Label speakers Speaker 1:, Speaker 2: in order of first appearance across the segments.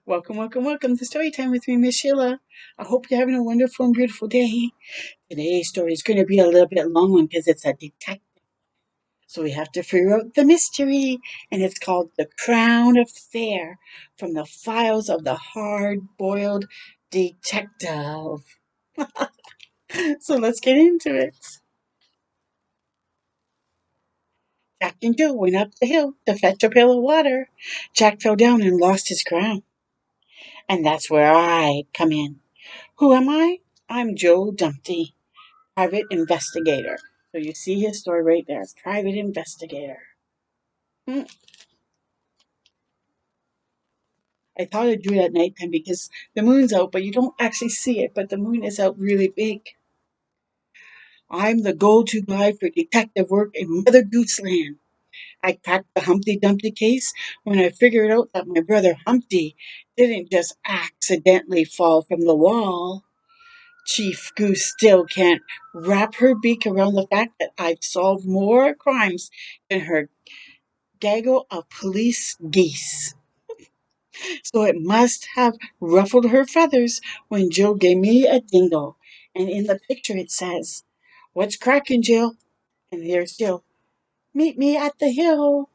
Speaker 1: Welcome, welcome, welcome to Storytime with me, Miss Sheila. I hope you're having a wonderful and beautiful day. Today's story is going to be a little bit long one because it's a detective. So we have to figure out the mystery, and it's called The Crown Affair from the Files of the Hard-Boiled Detective. So let's get into it. Jack and Jill went up the hill to fetch a pail of water. Jack fell down and lost his crown. And that's where I come in. Who am I? I'm Joe Dumpty, private investigator. So you see his story right there, private investigator. Hmm. I thought I'd do it at nighttime because the moon's out, but you don't actually see it, but the moon is out really big. I'm the go-to guy for detective work in Mother Gooseland. I cracked the Humpty Dumpty case when I figured out that my brother Humpty didn't just accidentally fall from the wall. Chief Goose still can't wrap her beak around the fact that I've solved more crimes than her gaggle of police geese. So it must have ruffled her feathers when Jill gave me a dingle. And in the picture it says, "What's cracking, Jill?" And there's Jill. "Meet me at the hill."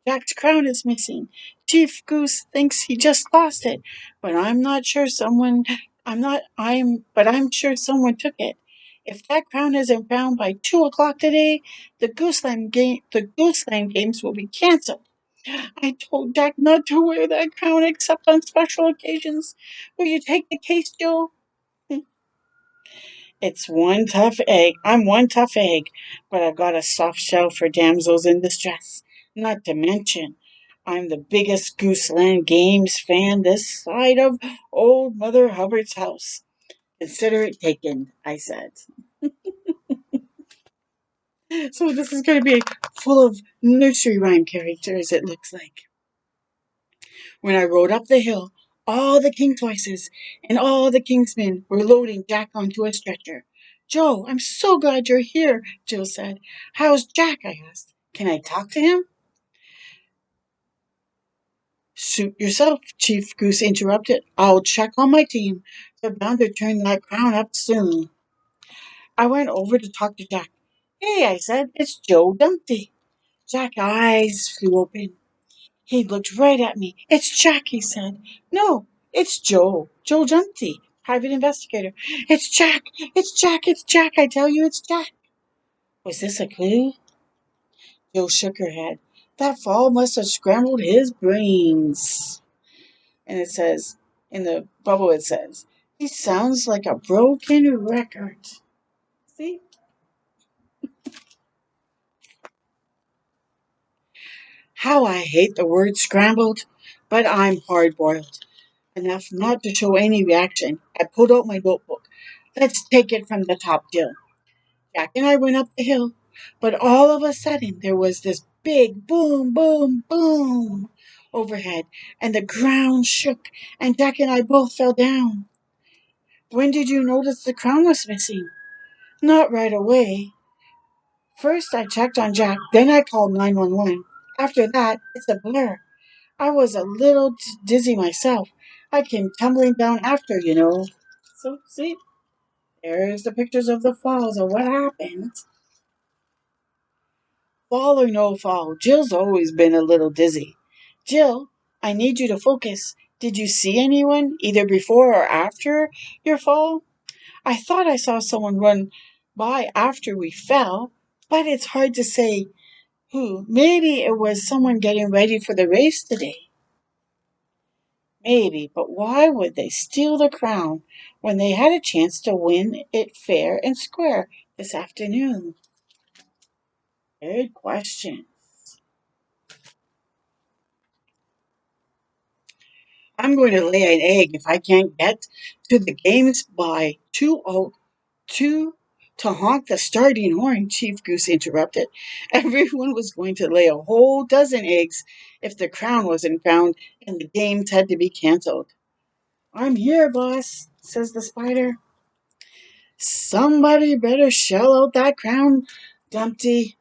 Speaker 1: Jack's crown is missing. Chief Goose thinks he just lost it, but I'm sure someone took it. If that crown isn't found by 2 o'clock today, the Gooseland games will be cancelled. I told Jack not to wear that crown except on special occasions. Will you take the case, Joe? It's one tough egg. I'm one tough egg, but I've got a soft shell for damsels in distress. Not to mention, I'm the biggest Gooseland Games fan this side of old Mother Hubbard's house. Consider it taken, I said. So this is going to be full of nursery rhyme characters, it looks like. When I rode up the hill, all the king's horses and all the king's men were loading Jack onto a stretcher. "Joe, I'm so glad you're here," Jill said. "How's Jack?" I asked. "Can I talk to him?" "Suit yourself," Chief Goose interrupted. "I'll check on my team. They're bound to turn that crown up soon." I went over to talk to Jack. "Hey," I said, "it's Joe Dumpty." Jack's eyes flew open. He looked right at me. "It's Jack," he said. "No, it's Joe. Joe Dumpty, private investigator." "It's Jack. It's Jack. It's Jack. I tell you, it's Jack." Was this a clue? Jill shook her head. That fall must have scrambled his brains. And it says, in the bubble it says, "He sounds like a broken record." See? How I hate the word scrambled, but I'm hard boiled enough not to show any reaction. I pulled out my notebook. "Let's take it from the top, Jill." Jack and I went up the hill, but all of a sudden there was this big boom, boom, boom overhead, and the ground shook, and Jack and I both fell down. "When did you notice the crown was missing?" "Not right away. First I checked on Jack, then I called 911. After that, it's a blur. I was a little dizzy myself. I came tumbling down after, you know." So, see, there's the pictures of the falls of what happened. Fall or no fall, Jill's always been a little dizzy. "Jill, I need you to focus. Did you see anyone, either before or after your fall?" "I thought I saw someone run by after we fell, but it's hard to say who. Maybe it was someone getting ready for the race today." "Maybe, but why would they steal the crown when they had a chance to win it fair and square this afternoon?" Good question. I'm going to lay an egg if I can't get to the games by 2:02 to honk the starting horn, Chief Goose interrupted. Everyone was going to lay a whole dozen eggs if the crown wasn't found and the games had to be canceled. "I'm here, boss," says the spider. "Somebody better shell out that crown, Dumpty."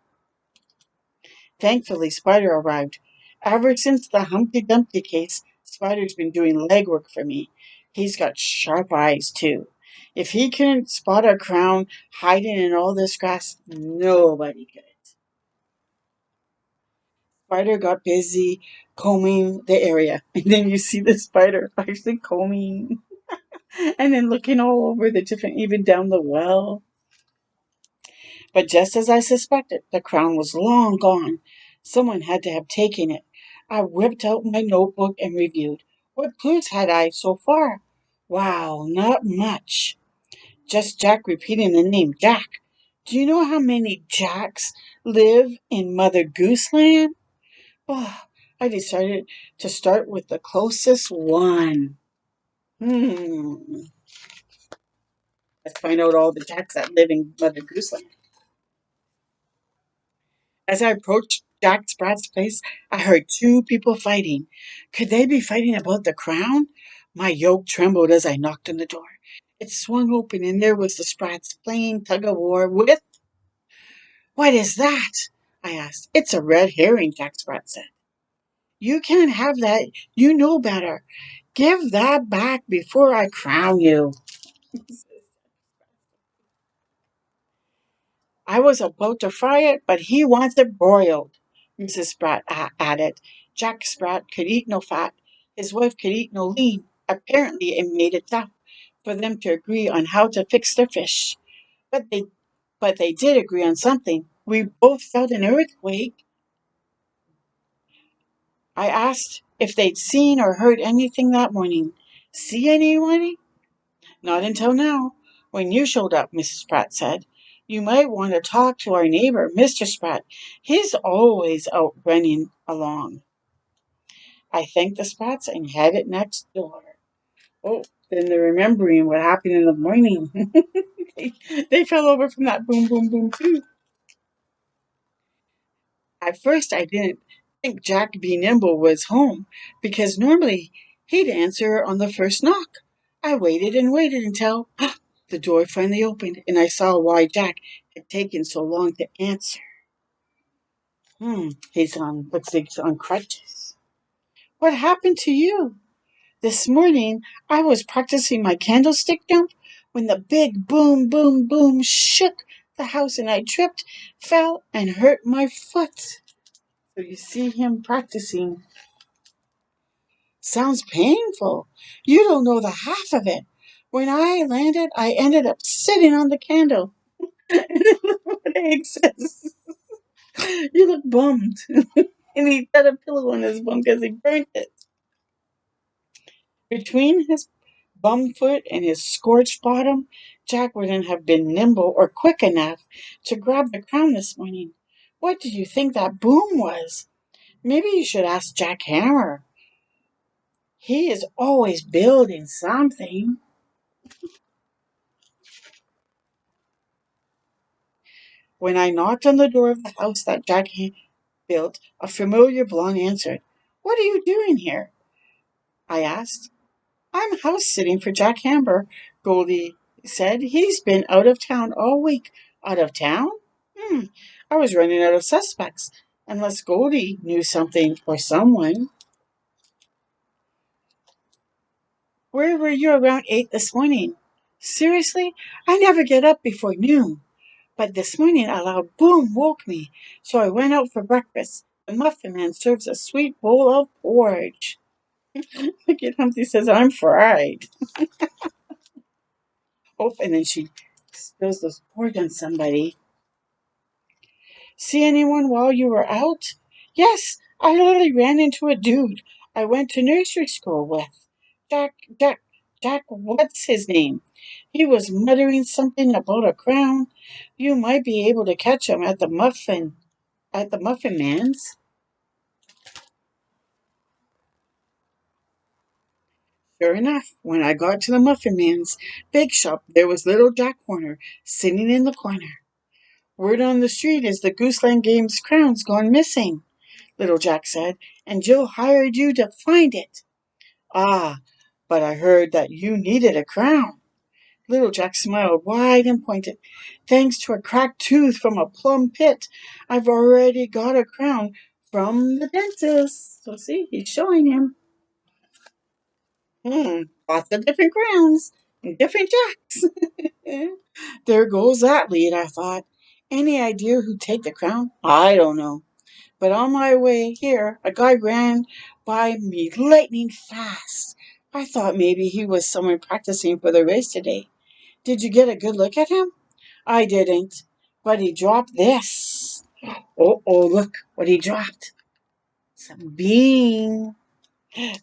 Speaker 1: Thankfully, Spider arrived. Ever since the Humpty Dumpty case, Spider's been doing legwork for me. He's got sharp eyes, too. If he couldn't spot a crown hiding in all this grass, nobody could. Spider got busy combing the area. And then you see the spider actually combing and then looking all over the different, even down the well. But just as I suspected, the crown was long gone. Someone had to have taken it. I whipped out my notebook and reviewed. What clues had I so far? Wow, not much. Just Jack repeating the name Jack. Do you know how many Jacks live in Mother Gooseland? Oh, I decided to start with the closest one. Hmm. Let's find out all the Jacks that live in Mother Gooseland. As I approached Jack Sprat's place, I heard two people fighting. Could they be fighting about the crown? My yoke trembled as I knocked on the door. It swung open, and there was the Sprats playing tug of war with. What is that? I asked. It's a red herring, Jack Sprat said. You can't have that. You know better. Give that back before I crown you. I was about to fry it, but he wants it broiled, Mrs. Sprat added. Jack Sprat could eat no fat. His wife could eat no lean. Apparently, it made it tough for them to agree on how to fix their fish. But they, but they did agree on something. We both felt an earthquake. I asked if they'd seen or heard anything that morning. See anybody? Not until now, when you showed up, Mrs. Spratt said. You might want to talk to our neighbor, Mr. Spratt. He's always out running along. I thanked the Spratts and headed next door. Oh, then they're remembering what happened in the morning. they fell over from that boom, boom, boom, too. At first, I didn't think Jack Be Nimble was home because normally he'd answer on the first knock. I waited and waited until the door finally opened and I saw why Jack had taken so long to answer. Looks like he's on crutches. What happened to you? This morning I was practicing my candlestick jump when the big boom, boom, boom shook the house and I tripped, fell, and hurt my foot. So you see him practicing. Sounds painful. You don't know the half of it. When I landed, I ended up sitting on the candle. And then what Egg says, you look bummed. And he got a pillow on his bum because he burnt it. Between his bum foot and his scorched bottom, Jack wouldn't have been nimble or quick enough to grab the crown this morning. What do you think that boom was? Maybe you should ask Jack Hammer. He is always building something. When I knocked on the door of the house that Jack built, a familiar blonde answered. What are you doing here? I asked. I'm house sitting for Jack Hammer, Goldie said. He's been out of town all week. Out of town? Hmm. I was running out of suspects. Unless Goldie knew something or someone. Where were you around 8 this morning? Seriously? I never get up before noon. But this morning a loud boom woke me, so I went out for breakfast. The muffin man serves a sweet bowl of porridge. Look at Humpty says, I'm fried. Oh, and then she spills this porridge on somebody. See anyone while you were out? Yes, I literally ran into a dude I went to nursery school with. Jack, Jack, Jack, what's his name? He was muttering something about a crown. You might be able to catch him at the muffin man's. Sure enough, when I got to the muffin man's bake shop, there was little Jack Horner sitting in the corner. Word on the street is the Gooseland Game's crown's gone missing, little Jack said, and Joe hired you to find it. Ah, but I heard that you needed a crown. Little Jack smiled wide and pointed. Thanks to a cracked tooth from a plum pit, I've already got a crown from the dentist. So see, he's showing him. Lots of different crowns and different jacks. There goes that lead, I thought. Any idea who'd take the crown? I don't know. But on my way here, a guy ran by me lightning fast. I thought maybe he was someone practicing for the race today. Did you get a good look at him? I didn't. But he dropped this. Oh, look what he dropped. Some bean.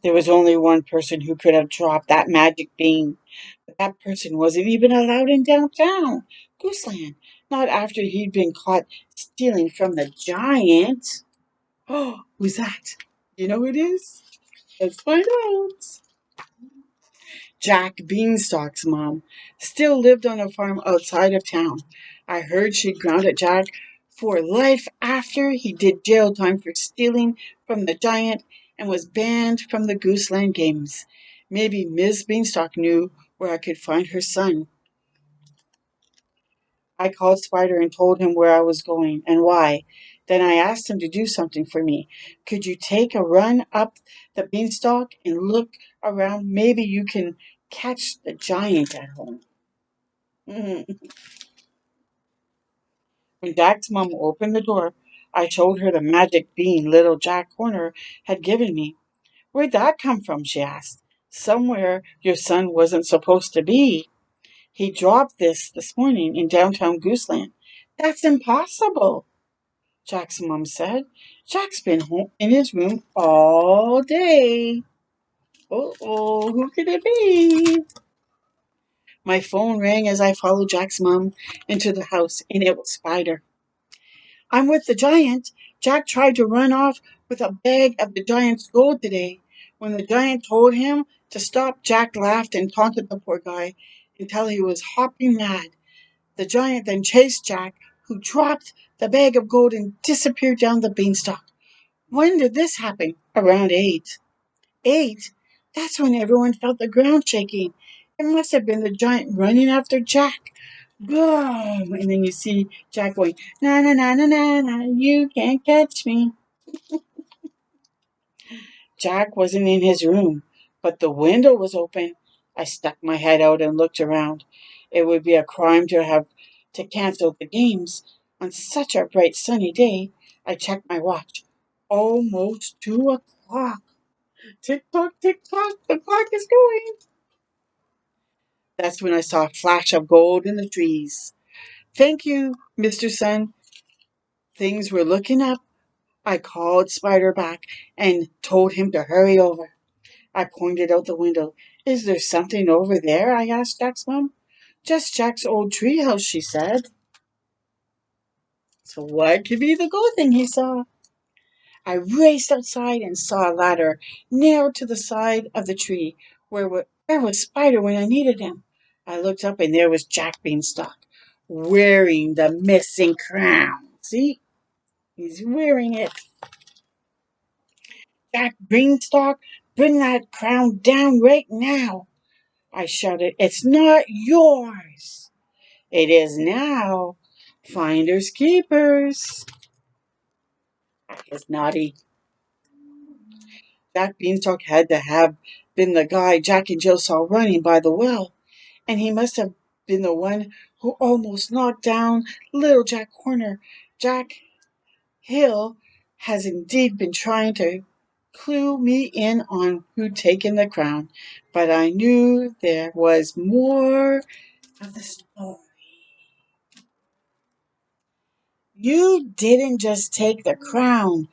Speaker 1: There was only one person who could have dropped that magic bean. But that person wasn't even allowed in downtown Gooseland. Not after he'd been caught stealing from the giant. Oh, who's that? You know who it is? Let's find out. Jack Beanstalk's mom still lived on a farm outside of town. I heard she grounded Jack for life after he did jail time for stealing from the giant and was banned from the Gooseland games. Maybe Miss Beanstalk knew where I could find her son. I called Spider and told him where I was going and why. Then I asked him to do something for me. Could you take a run up the beanstalk and look around? Maybe you can catch the giant at home. When Jack's mom opened the door, I showed her the magic bean little Jack Horner had given me. Where'd that come from? She asked. Somewhere your son wasn't supposed to be. He dropped this morning in downtown Gooseland. That's impossible, Jack's mom said. Jack's been home in his room all day. Oh, who could it be? My phone rang as I followed Jack's mom into the house, and it was Spider. I'm with the giant. Jack tried to run off with a bag of the giant's gold today. When the giant told him to stop, Jack laughed and taunted the poor guy until he was hopping mad. The giant then chased Jack, who dropped the bag of gold and disappeared down the beanstalk. When did this happen? Around 8. 8? That's when everyone felt the ground shaking. It must have been the giant running after Jack. Boom! And then you see Jack going, na na na na na na, you can't catch me. Jack wasn't in his room, but the window was open. I stuck my head out and looked around. It would be a crime to cancel the games on such a bright sunny day. I checked my watch. Almost 2 o'clock. Tick tock, tick tock, the clock is going. That's when I saw a flash of gold in the trees. Thank you, Mr. Sun. Things were looking up. I called Spider back and told him to hurry over. I pointed out the window. Is there something over there? I asked Jack's mom. Just Jack's old treehouse, she said. So what could be the gold thing he saw? I raced outside and saw a ladder nailed to the side of the tree. Where was Spider when I needed him? I looked up and there was Jack Beanstalk, wearing the missing crown. See? He's wearing it. Jack Beanstalk, bring that crown down right now. I shouted. It's not yours. It is now. Finders keepers. That is naughty. Jack Beanstalk had to have been the guy Jack and Jill saw running by the well, and he must have been the one who almost knocked down little Jack Horner. Jack Hill has indeed been trying to clue me in on who'd taken the crown, but I knew there was more of the story. You didn't just take the crown,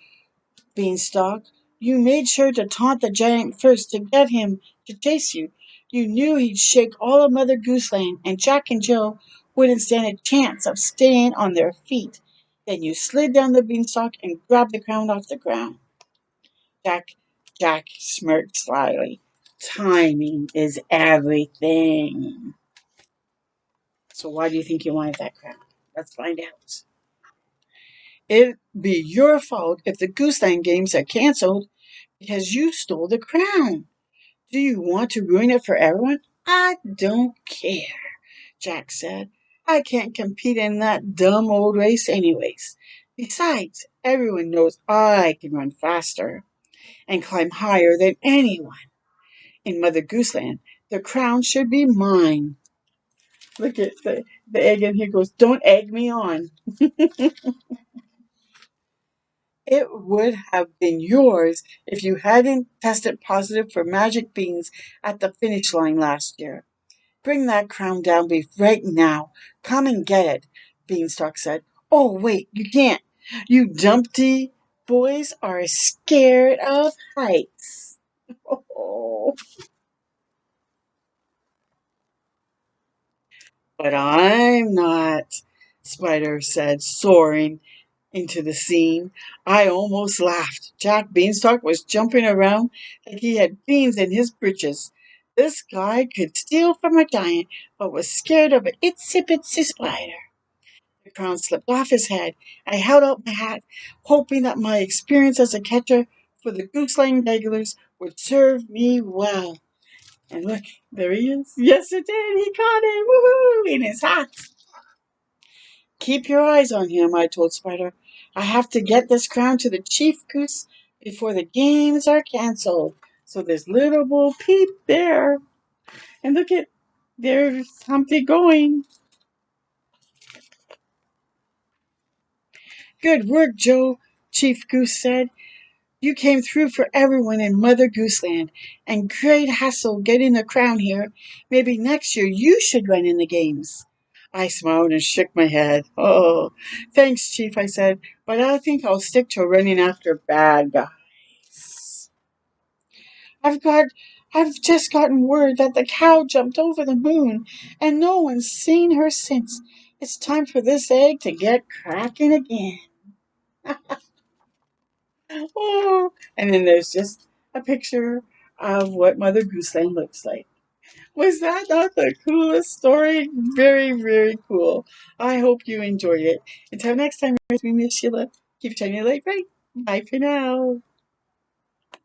Speaker 1: Beanstalk. You made sure to taunt the giant first to get him to chase you. You knew he'd shake all of Mother Gooseland, and Jack and Jill wouldn't stand a chance of staying on their feet. Then you slid down the beanstalk and grabbed the crown off the ground. Jack Jack smirked slyly. Timing is everything. So why do you think you wanted that crown? Let's find out. It'd be your fault if the Gooseland games are canceled because you stole the crown. Do you want to ruin it for everyone? I don't care, Jack said. I can't compete in that dumb old race anyways. Besides, Everyone knows I can run faster and climb higher than anyone. In Mother Gooseland, the crown should be mine. Look at the egg, and he goes, "Don't egg me on." It would have been yours if you hadn't tested positive for magic beans at the finish line last year. Bring that crown down right now. Come and get it, Beanstalk said. Oh, wait, you can't. You Dumpty boys are scared of heights. Oh. But I'm not, Spider said, soaring into the scene. I almost laughed. Jack Beanstalk was jumping around like he had beans in his britches. This guy could steal from a giant, but was scared of an itsy bitsy spider. The crown slipped off his head. I held out my hat, hoping that my experience as a catcher for the Gooseland regulars would serve me well. And look, there he is. Yes, it did. He caught it. Woohoo! In his hat. Keep your eyes on him, I told Spider. I have to get this crown to the Chief Goose before the games are canceled. So there's little Bo Peep there. And look at, there's Humpty going. Good work, Joe, Chief Goose said. You came through for everyone in Mother Gooseland, and great hassle getting the crown here. Maybe next year you should run in the games. I smiled and shook my head. Oh, thanks, Chief, I said, but I think I'll stick to running after bad guys. I've got, I've just gotten word that the cow jumped over the moon, and no one's seen her since. It's time for this egg to get cracking again. Oh, and then there's just a picture of what Mother Gooseland looks like. Was that not the coolest story? Very, very cool. I hope you enjoyed it. Until next time, with me, Miss Sheila. Keep shining your light bright. Bye for now.